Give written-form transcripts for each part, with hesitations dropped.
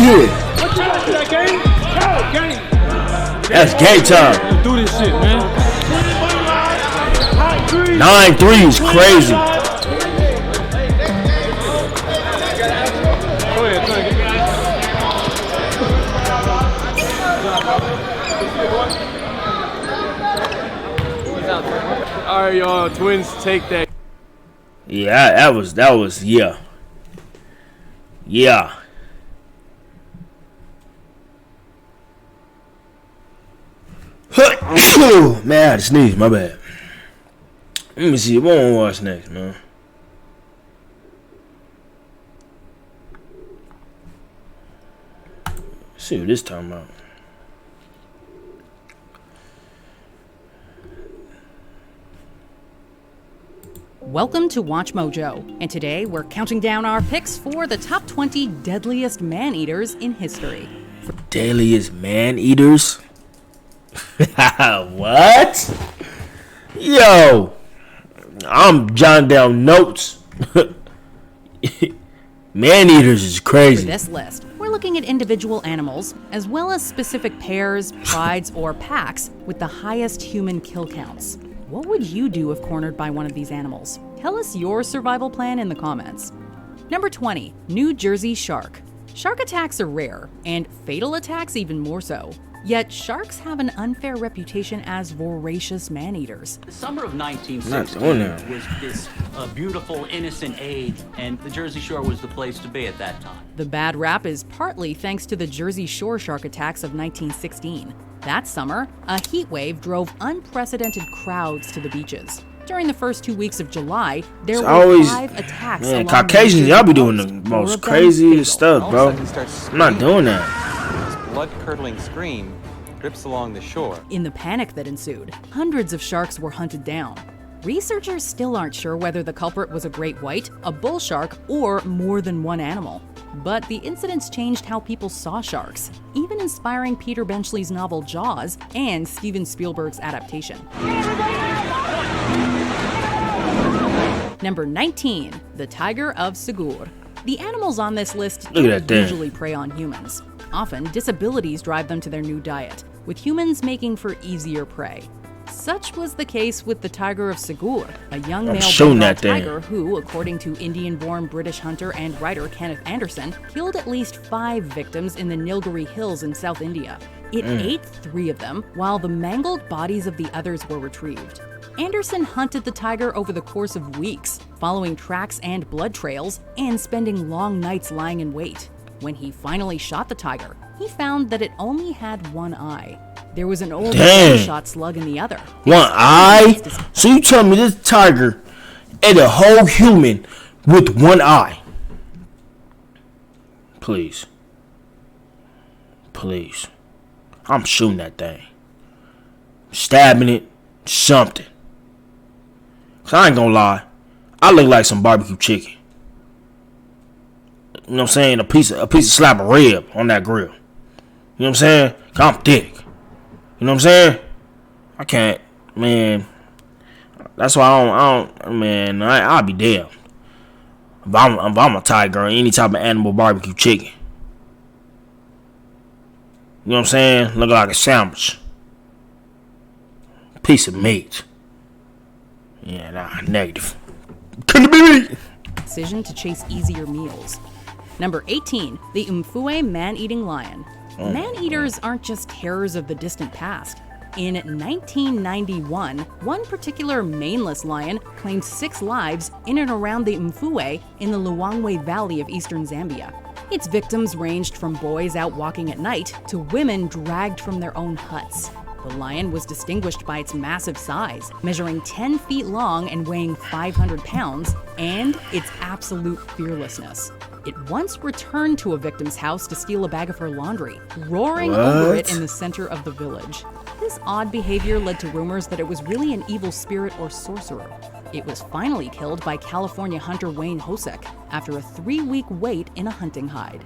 here. What you got to that game? Game. That's game time. Let's do this shit, man. 9-3 is crazy. Go ahead. All right, y'all. Twins take that. Yeah, that was yeah. Man, I had to sneeze. My bad. Let me see. What I want to watch next, man? Let's see what this time about. Welcome to Watch Mojo, and today we're counting down our picks for the top 20 deadliest man-eaters in history. Deadliest man-eaters? What? Yo, I'm jotting down notes. Man-eaters is For crazy. this list, we're looking at individual animals, as well as specific pairs, prides, or packs with the highest human kill counts. What would you do if cornered by one of these animals? Tell us your survival plan in the comments. Number 20, New Jersey shark. Shark attacks are rare, and fatal attacks even more so. Yet sharks have an unfair reputation as voracious man-eaters. The summer of Not doing 1916 that. was this beautiful, innocent age, and the Jersey Shore was the place to be at that time. The bad rap is partly thanks to the Jersey Shore shark attacks of 1916. That summer, a heat wave drove unprecedented crowds to the beaches. During the first 2 weeks of July, there were always 5 attacks. Man, along the Caucasians, y'all be doing the coast, 4 most of them craziest fatal. stuff, bro. I'm not doing that. This blood-curdling scream drips along the shore. In the panic that ensued, hundreds of sharks were hunted down. Researchers still aren't sure whether the culprit was a great white, a bull shark, or more than one animal. But the incidents changed how people saw sharks, even inspiring Peter Benchley's novel Jaws and Steven Spielberg's adaptation. Number 19, the tiger of Segur. The animals on this list Look at don't that thing. usually prey on humans. Often, disabilities drive them to their new diet, with humans making for easier prey. Such was the case with the tiger of Segur, a young male shooting Bengal that thing. tiger who, according to Indian-born British hunter and writer Kenneth Anderson, killed at least 5 victims in the Nilgiri Hills in South India. It ate 3 of them, while the mangled bodies of the others were retrieved. Anderson hunted the tiger over the course of weeks, following tracks and blood trails, and spending long nights lying in wait. When he finally shot the tiger, he found that it only had one eye. There was an old shot slug in the other. One eye? So you tell me this tiger ate a whole human with one eye? Please. Please. I'm shooting that thing. Stabbing it. Something. 'Cause I ain't gonna lie. I look like some barbecue chicken. You know what I'm saying? A piece of slab of rib on that grill. You know what I'm saying? 'Cause I'm thick. You know what I'm saying? I can't, man. That's why I don't, man. I'll be damned if I'm a tiger or any type of animal barbecue chicken. You know what I'm saying? Look like a sandwich. Piece of meat. Yeah, nah, negative. Couldn't be me. Decision to chase easier meals. Number 18, the Mfue man-eating lion. Man-eaters aren't just terrors of the distant past. In 1991, one particular maneless lion claimed 6 lives in and around the Mfue in the Luangwa Valley of eastern Zambia. Its victims ranged from boys out walking at night to women dragged from their own huts. The lion was distinguished by its massive size, measuring 10 feet long and weighing 500 pounds, and its absolute fearlessness. It once returned to a victim's house to steal a bag of her laundry, roaring over it in the center of the village. This odd behavior led to rumors that it was really an evil spirit or sorcerer. It was finally killed by California hunter Wayne Hosek after a 3-week wait in a hunting hide.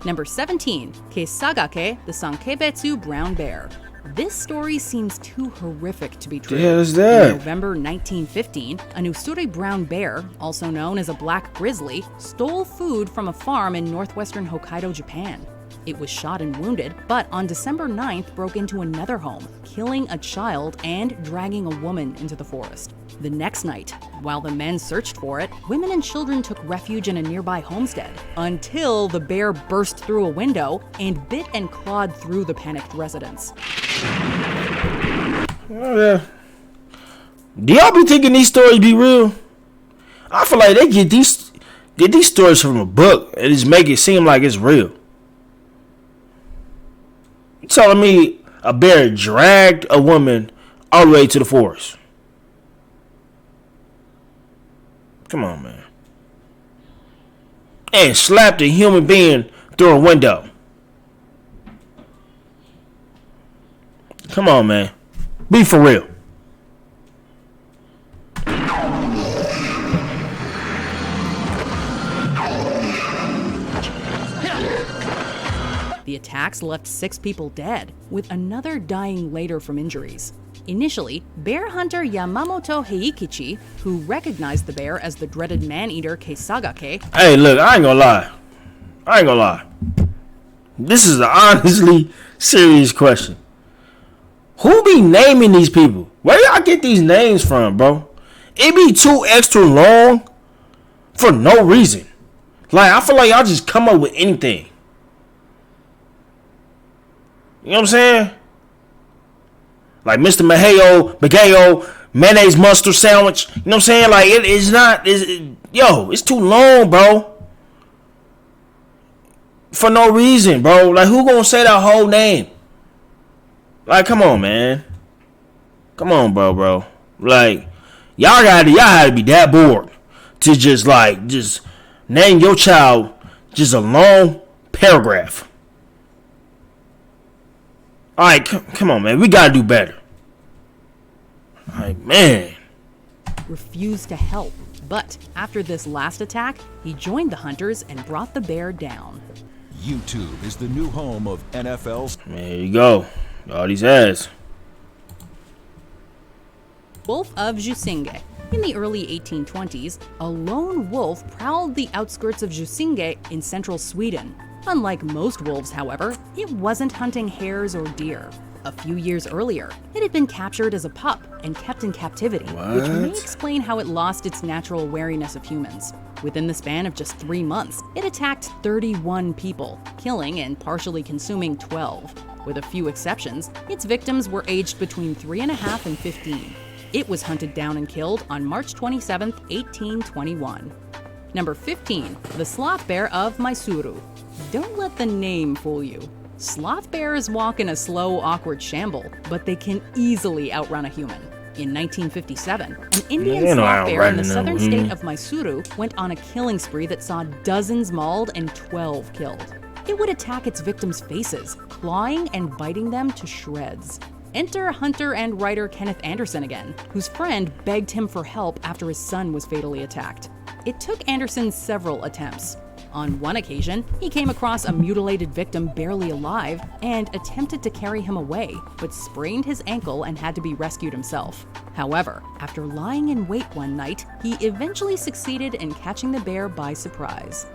Number 17, Keisagake, the Sankebetsu brown bear. This story seems too horrific to be true. The hell is that? In November 1915, an Usuri brown bear, also known as a black grizzly, stole food from a farm in northwestern Hokkaido, Japan. It was shot and wounded, but on December 9th broke into another home, killing a child and dragging a woman into the forest. The next night, while the men searched for it, women and children took refuge in a nearby homestead until the bear burst through a window and bit and clawed through the panicked residents. Do y'all be thinking these stories be real? I feel like they get these stories from a book and just make it seem like it's real. You telling me a bear dragged a woman all the way to the forest? Come on, man. And slapped a human being through a window. Come on, man. Be for real. The attacks left 6 people dead, with another dying later from injuries. Initially, bear hunter Yamamoto Heikichi, who recognized the bear as the dreaded man-eater Keisagake. Hey, look, I ain't gonna lie. This is an honestly serious question. Who be naming these people? Where y'all get these names from, bro? It be too extra long for no reason. Like, I feel like y'all just come up with anything. You know what I'm saying? Like Mr. Mageo, mayonnaise mustard sandwich. You know what I'm saying? Like, it's not. It's too long, bro. For no reason, bro. Like, who gonna say that whole name? Like, come on, man. Come on, bro. Like, y'all gotta be that bored to just name your child just a long paragraph. Alright, come on, man. We gotta do better. Like, man. Refused to help, but after this last attack, he joined the hunters and brought the bear down. YouTube is the new home of NFL's. There you go. All these ads. Wolf of Jusinge. In the early 1820s, a lone wolf prowled the outskirts of Jusinge in central Sweden. Unlike most wolves, however, it wasn't hunting hares or deer. A few years earlier, it had been captured as a pup and kept in captivity, which may explain how it lost its natural wariness of humans. Within the span of just 3 months, it attacked 31 people, killing and partially consuming 12. With a few exceptions, its victims were aged between 3.5 and 15. It was hunted down and killed on March 27, 1821. Number 15, the sloth bear of Mysuru. Don't let the name fool you. Sloth bears walk in a slow, awkward shamble, but they can easily outrun a human. In 1957, an Indian sloth bear in the southern state of Mysuru went on a killing spree that saw dozens mauled and 12 killed. It would attack its victims' faces, clawing and biting them to shreds. Enter hunter and writer Kenneth Anderson again, whose friend begged him for help after his son was fatally attacked. It took Anderson several attempts. On one occasion, he came across a mutilated victim barely alive and attempted to carry him away, but sprained his ankle and had to be rescued himself. However, after lying in wait one night, he eventually succeeded in catching the bear by surprise.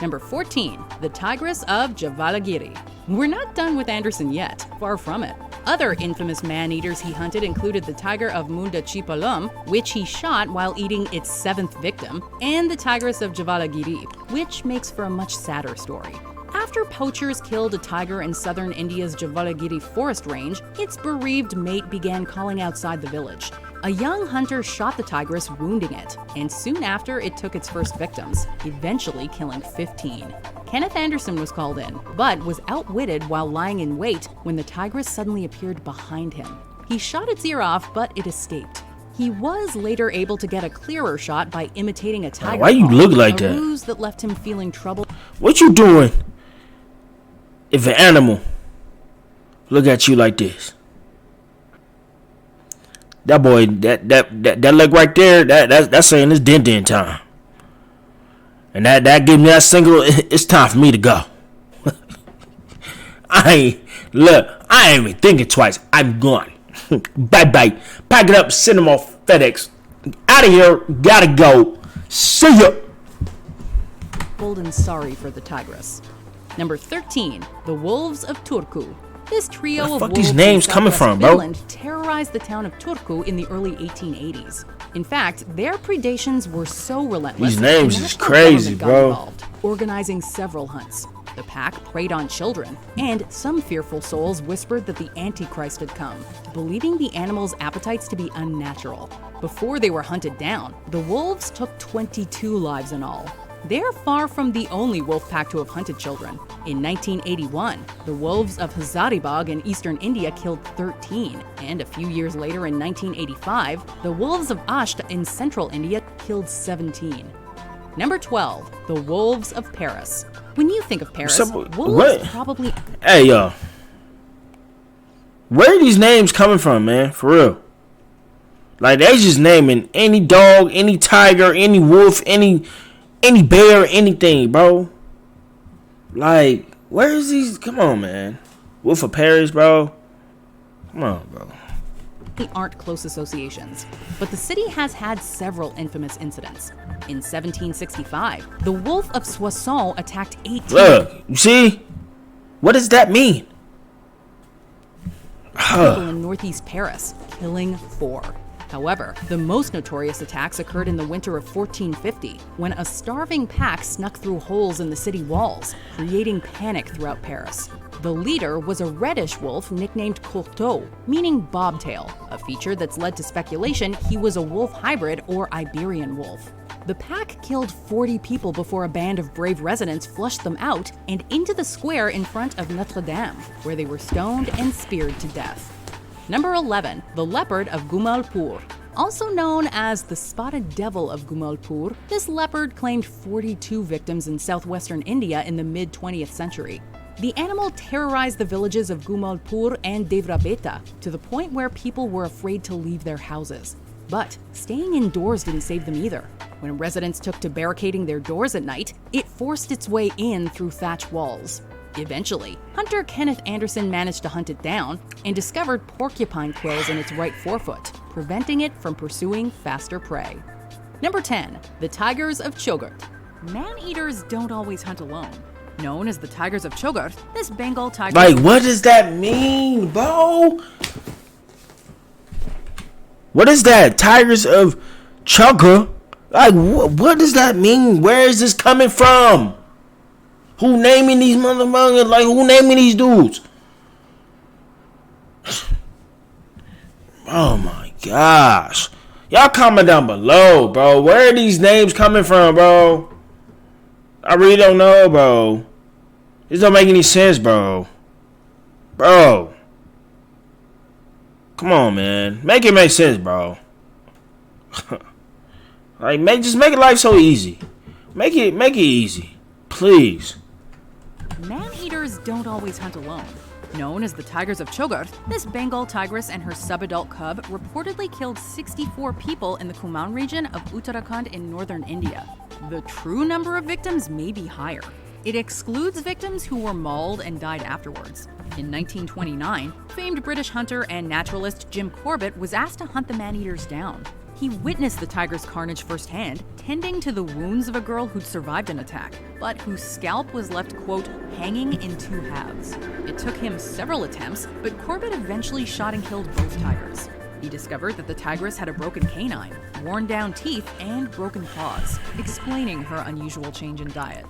Number 14, the tigress of Javalagiri. We're not done with Anderson yet, far from it. Other infamous man-eaters he hunted included the tiger of Munda Chipalum, which he shot while eating its 7th victim, and the tigress of Javalagiri, which makes for a much sadder story. After poachers killed a tiger in southern India's Javalagiri forest range, its bereaved mate began calling outside the village. A young hunter shot the tigress, wounding it, and soon after it took its first victims, eventually killing 15. Kenneth Anderson was called in, but was outwitted while lying in wait when the tigress suddenly appeared behind him. He shot its ear off, but it escaped. He was later able to get a clearer shot by imitating a tiger. Why you look like a that? ruse that left him feeling troubled. What you doing if an animal look at you like this? That boy, that leg right there, that's saying it's din time. And that gives me that signal, it's time for me to go. I ain't even thinking twice. I'm gone. Bye. Pack it up, send them off FedEx. Out of here, gotta go. See ya. And sorry for the tigress. Number 13, the Wolves of Turku. This trio Where the of fuck wolves these names in coming southwest from, bro? Finland terrorized the town of Turku in the early 1880s. In fact, their predations were so relentless These names the is national crazy, government got bro. involved, organizing several hunts. The pack preyed on children, and some fearful souls whispered that the Antichrist had come, believing the animals' appetites to be unnatural. Before they were hunted down, the wolves took 22 lives in all. They're far from the only wolf pack to have hunted children. In 1981, the wolves of Hazaribagh in eastern India killed 13, and a few years later in 1985, the wolves of Asht in central India killed 17. Number 12, the Wolves of Paris. When you think of Paris, wolves what? probably... Hey, yo. Where are these names coming from, man? For real. Like, they just naming any dog, any tiger, any wolf, any bear, anything, bro. Like, where is these? Come on, man. Wolf of Paris, bro. Come on, bro. aren't close associations, but the city has had several infamous incidents. In 1765, the Wolf of Soissons attacked 18... Look, you see? What does that mean? people in northeast Paris, killing 4. However, the most notorious attacks occurred in the winter of 1450, when a starving pack snuck through holes in the city walls, creating panic throughout Paris. The leader was a reddish wolf nicknamed Courteau, meaning bobtail, a feature that's led to speculation he was a wolf hybrid or Iberian wolf. The pack killed 40 people before a band of brave residents flushed them out and into the square in front of Notre Dame, where they were stoned and speared to death. Number 11, the leopard of Gumalpur. Also known as the spotted devil of Gumalpur, this leopard claimed 42 victims in southwestern India in the mid-20th century. The animal terrorized the villages of Gumalpur and Devrabeta to the point where people were afraid to leave their houses. But staying indoors didn't save them either. When residents took to barricading their doors at night, it forced its way in through thatch walls. Eventually, hunter Kenneth Anderson managed to hunt it down and discovered porcupine quills in its right forefoot, preventing it from pursuing faster prey. Number 10, the tigers of Chogurt. Man-eaters don't always hunt alone. Known as the tigers of Chogurt, this Bengal tiger... Like, what does that mean, bro? What is that? Tigers of Chogurt? Like, what does that mean? Where is this coming from? Who naming these motherfuckers? Like, who naming these dudes? Oh my gosh. Y'all comment down below, bro. Where are these names coming from, bro? I really don't know, bro. This don't make any sense, bro. Bro. Come on, man. Make it make sense, bro. Like, just make life so easy. Make it easy. Please. Man-eaters don't always hunt alone. Known as the Tigers of Chogurt, this Bengal tigress and her subadult cub reportedly killed 64 people in the Kumaon region of Uttarakhand in northern India. The true number of victims may be higher. It excludes victims who were mauled and died afterwards. In 1929, famed British hunter and naturalist Jim Corbett was asked to hunt the man-eaters down. He witnessed the tiger's carnage firsthand, tending to the wounds of a girl who'd survived an attack, but whose scalp was left, quote, hanging in 2 halves. It took him several attempts, but Corbett eventually shot and killed both tigers. He discovered that the tigress had a broken canine, worn down teeth, and broken paws, explaining her unusual change in diet.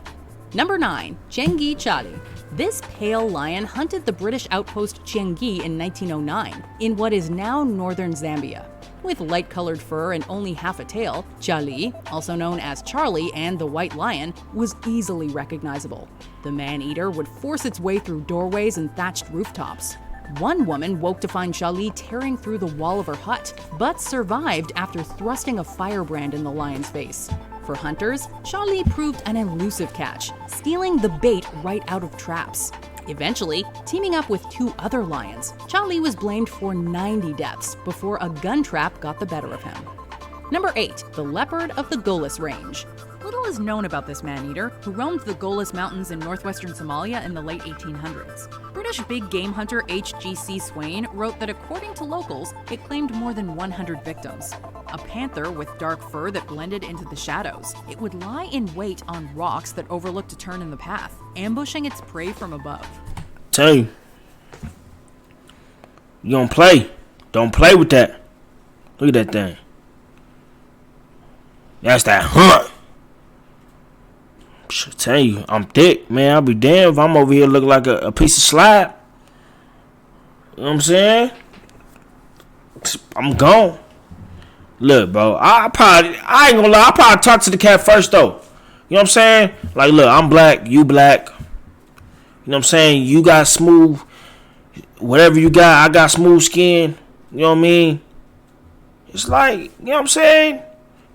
Number 9, Chengi Chali. This pale lion hunted the British outpost Chengi in 1909 in what is now northern Zambia. With light-colored fur and only half a tail, Chali, also known as Charlie and the White Lion, was easily recognizable. The man-eater would force its way through doorways and thatched rooftops. One woman woke to find Chali tearing through the wall of her hut, but survived after thrusting a firebrand in the lion's face. For hunters, Chali proved an elusive catch, stealing the bait right out of traps. Eventually, teaming up with 2 other lions, Chali was blamed for 90 deaths before a gun trap got the better of him. Number 8, the leopard of the Golis Range. Little is known about this man-eater, who roamed the Golis Mountains in northwestern Somalia in the late 1800s. British big game hunter H.G.C. Swain wrote that according to locals, it claimed more than 100 victims. A panther with dark fur that blended into the shadows, it would lie in wait on rocks that overlooked a turn in the path, ambushing its prey from above. Tell you. You don't play. Don't play with that. Look at that thing. That's that hunt. I tell you, I'm thick, man. I'll be damned if I'm over here looking like a piece of slab. You know what I'm saying? I'm gone. Look, bro, I ain't gonna lie. I probably talk to the cat first, though. You know what I'm saying? Like, look, I'm black, you black. You know what I'm saying? You got smooth, whatever you got, I got smooth skin. You know what I mean? It's like, you know what I'm saying?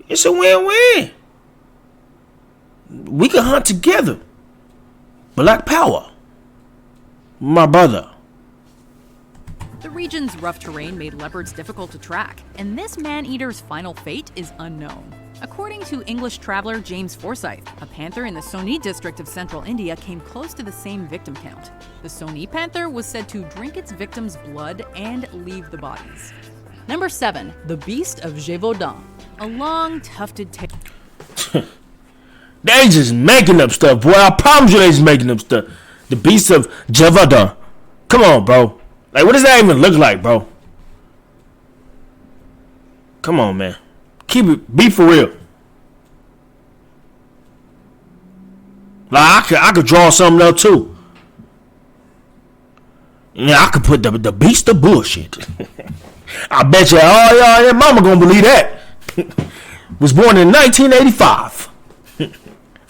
It's a win-win. We can hunt together. Black power. My brother. The region's rough terrain made leopards difficult to track, and this man-eater's final fate is unknown. According to English traveler James Forsyth, a panther in the Soni district of central India came close to the same victim count. The Soni panther was said to drink its victims' blood and leave the bodies. Number 7. The Beast of Gévaudan. A long, tufted tail. They just making up stuff, boy. I promise you they just making up stuff. The Beast of Gévaudan. Come on, bro. Like, what does that even look like, bro? Come on, man. Keep it. Be for real. Like, I could draw something else, too. Yeah, I could put the Beast of Bullshit. I bet you all y'all your mama gonna believe that. Was born in 1985.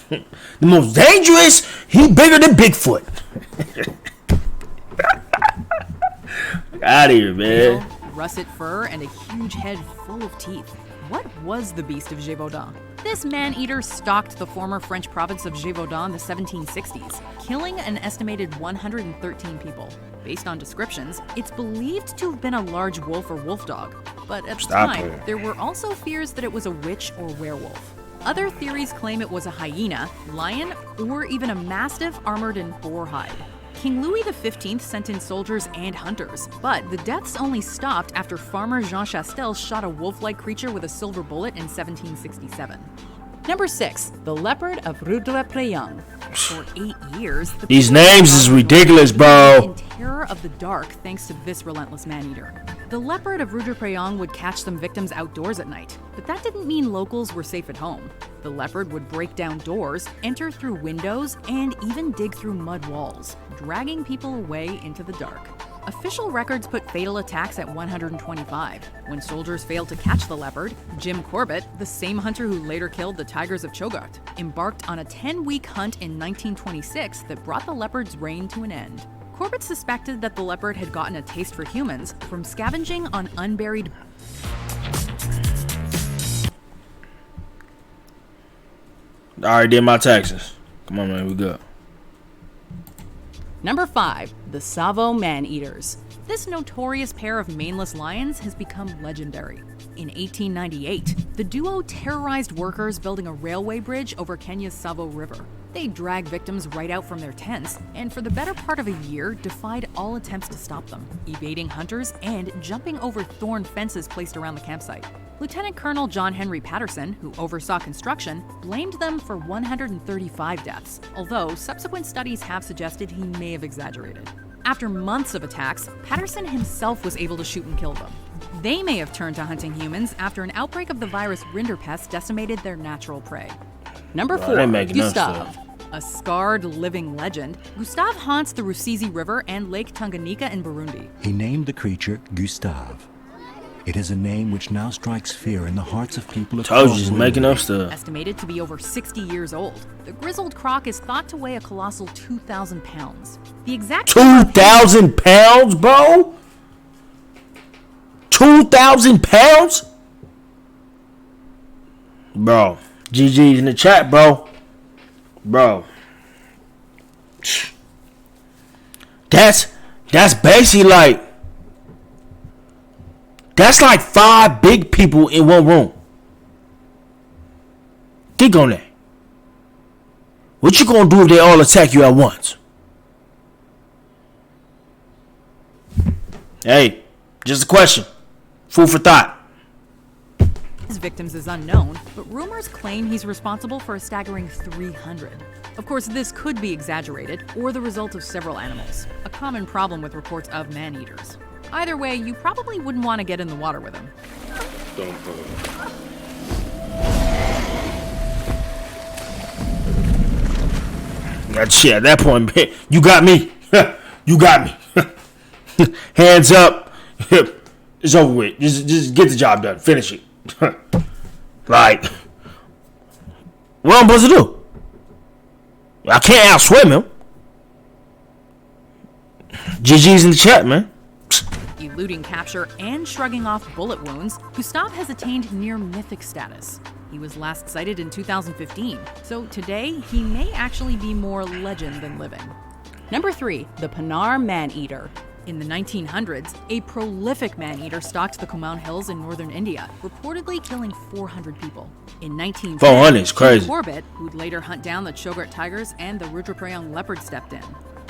The most dangerous, he bigger than Bigfoot. Out of here, man. Russet fur and a huge head full of teeth. What was the Beast of Gévaudan? This man-eater stalked the former French province of Gévaudan in the 1760s, killing an estimated 113 people. Based on descriptions, it's believed to have been a large wolf or wolf dog, but at the time, there were also fears that it was a witch or werewolf. Other theories claim it was a hyena, lion, or even a mastiff armored in boar hide. King Louis XV sent in soldiers and hunters, but the deaths only stopped after farmer Jean Chastel shot a wolf-like creature with a silver bullet in 1767. Number 6. The Leopard of Rudrepréang. For 8 years, these names is ridiculous, bro. In terror of the dark thanks to this relentless man-eater. The Leopard of Rudrepréang would catch some victims outdoors at night, but that didn't mean locals were safe at home. The leopard would break down doors, enter through windows, and even dig through mud walls, dragging people away into the dark. Official records put fatal attacks at 125. When soldiers failed to catch the leopard, Jim Corbett, the same hunter who later killed the tigers of Chogart, embarked on a 10-week hunt in 1926 that brought the leopard's reign to an end. Corbett suspected that the leopard had gotten a taste for humans from scavenging on unburied. I already did my taxes. Come on, man, we good. Number 5. The Tsavo Man-Eaters. This notorious pair of maneless lions has become legendary. In 1898, the duo terrorized workers building a railway bridge over Kenya's Tsavo River. They dragged victims right out from their tents, and for the better part of a year, defied all attempts to stop them, evading hunters and jumping over thorn fences placed around the campsite. Lieutenant Colonel John Henry Patterson, who oversaw construction, blamed them for 135 deaths, although subsequent studies have suggested he may have exaggerated. After months of attacks, Patterson himself was able to shoot and kill them. They may have turned to hunting humans after an outbreak of the virus Rinderpest decimated their natural prey. Number 4, Gustave. A scarred living legend, Gustave haunts the Rusizi River and Lake Tanganyika in Burundi. He named the creature Gustave. It is a name which now strikes fear in the hearts of people across the making up stuff. Estimated to be over 60 years old, the grizzled croc is thought to weigh a colossal 2,000 pounds. The exact 2,000 pounds, bro? 2,000 pounds? Bro, GG's in the chat, bro. Bro. That's basically like, that's like 5 big people in one room. Think on that. What you gonna do if they all attack you at once? Hey, just a question. Food for thought. His victims is unknown, but rumors claim he's responsible for a staggering 300. Of course, this could be exaggerated or the result of several animals, a common problem with reports of man-eaters. Either way, you probably wouldn't want to get in the water with him. That shit, at that point, man, you got me. You got me. Hands up. It's over with. Just get the job done. Finish it. Like, what I'm supposed to do? I can't outswim him. GG's in the chat, man. Eluding capture and shrugging off bullet wounds, Gustav has attained near mythic status. He was last sighted in 2015, so today he may actually be more legend than living. Number 3, the Panar Man-Eater. In the 1900s, a prolific man-eater stalked the Kumaon Hills in northern India, reportedly killing 400 people. In 1910, 400 is crazy. Corbett, who'd later hunt down the Chogart tigers and the Rudraprayong leopard, stepped in.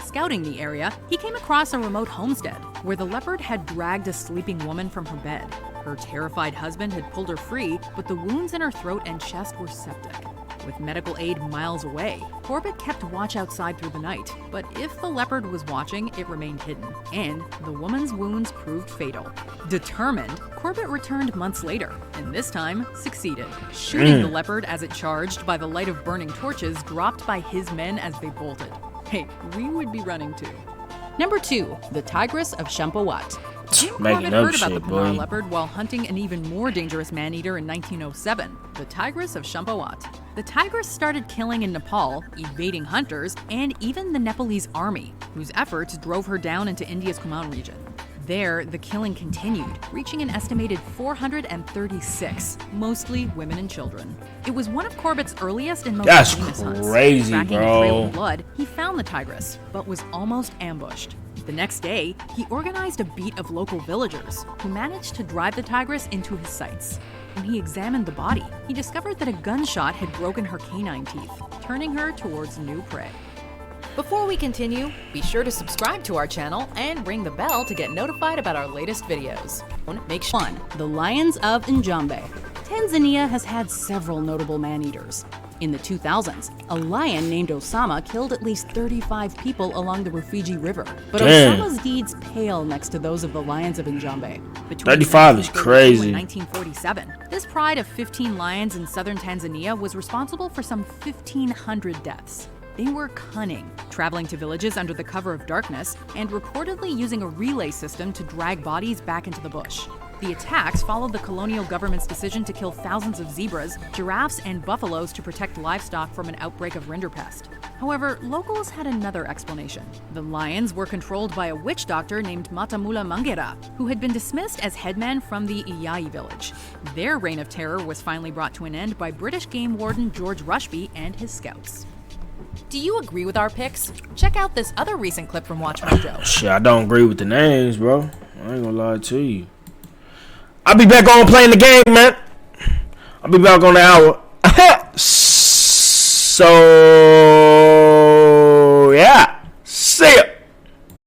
Scouting the area, he came across a remote homestead where the leopard had dragged a sleeping woman from her bed. Her terrified husband had pulled her free, but the wounds in her throat and chest were septic. With medical aid miles away, Corbett kept watch outside through the night, but if the leopard was watching, it remained hidden, and the woman's wounds proved fatal. Determined, Corbett returned months later, and this time succeeded, shooting the leopard as it charged by the light of burning torches dropped by his men as they bolted. Hey, we would be running too. Number 2, the Tigress of Champawat. Jim Corbett heard about the Panar leopard while hunting an even more dangerous man-eater in 1907, the Tigress of Champawat. The tigress started killing in Nepal, evading hunters, and even the Nepalese army, whose efforts drove her down into India's Kumaon region. There, the killing continued, reaching an estimated 436, mostly women and children. It was one of Corbett's earliest and most famous hunts. That's crazy, Tracking a bro. trail of blood, he found the tigress, but was almost ambushed. The next day, he organized a beat of local villagers who managed to drive the tigress into his sights. When he examined the body, he discovered that a gunshot had broken her canine teeth, turning her towards new prey. Before we continue, be sure to subscribe to our channel and ring the bell to get notified about our latest videos. Make sure 1. The Lions of Njombe. Tanzania has had several notable man-eaters. In the 2000s, a lion named Osama killed at least 35 people along the Rufiji River. But Damn. Osama's deeds pale next to those of the Lions of Njombe. Between 35 is 1942 crazy. and 1947, this pride of 15 lions in southern Tanzania was responsible for some 1,500 deaths. They were cunning, traveling to villages under the cover of darkness and reportedly using a relay system to drag bodies back into the bush. The attacks followed the colonial government's decision to kill thousands of zebras, giraffes, and buffaloes to protect livestock from an outbreak of rinderpest. However, locals had another explanation. The lions were controlled by a witch doctor named Matamula Mangera, who had been dismissed as headman from the Iyai village. Their reign of terror was finally brought to an end by British game warden George Rushby and his scouts. Do you agree with our picks? Check out this other recent clip from Watch Mojo. Shit, I don't agree with the names, bro. I ain't gonna lie to you. I'll be back on playing the game, man. I'll be back on the hour. So, 1. The Lions of Njombe. Tanzania has had several notable man-eaters. In the 2000s, a lion named Osama killed at least 35 people along the Rufiji River. But Osama's deeds pale next to those of the Lions of Njombe. Between 1942 and 1947, this pride of 15 lions in southern Tanzania was responsible for some 1,500 deaths. They were cunning, traveling to villages under the cover of darkness and reportedly using a relay system to drag bodies back into the bush. The attacks followed the colonial government's decision to kill thousands of zebras, giraffes, and buffaloes to protect livestock from an outbreak of rinderpest. However, locals had another explanation. The lions were controlled by a witch doctor named Matamula Mangera, who had been dismissed as headman from the Iyai village. Their reign of terror was finally brought to an end by British game warden George Rushby and his scouts. yo.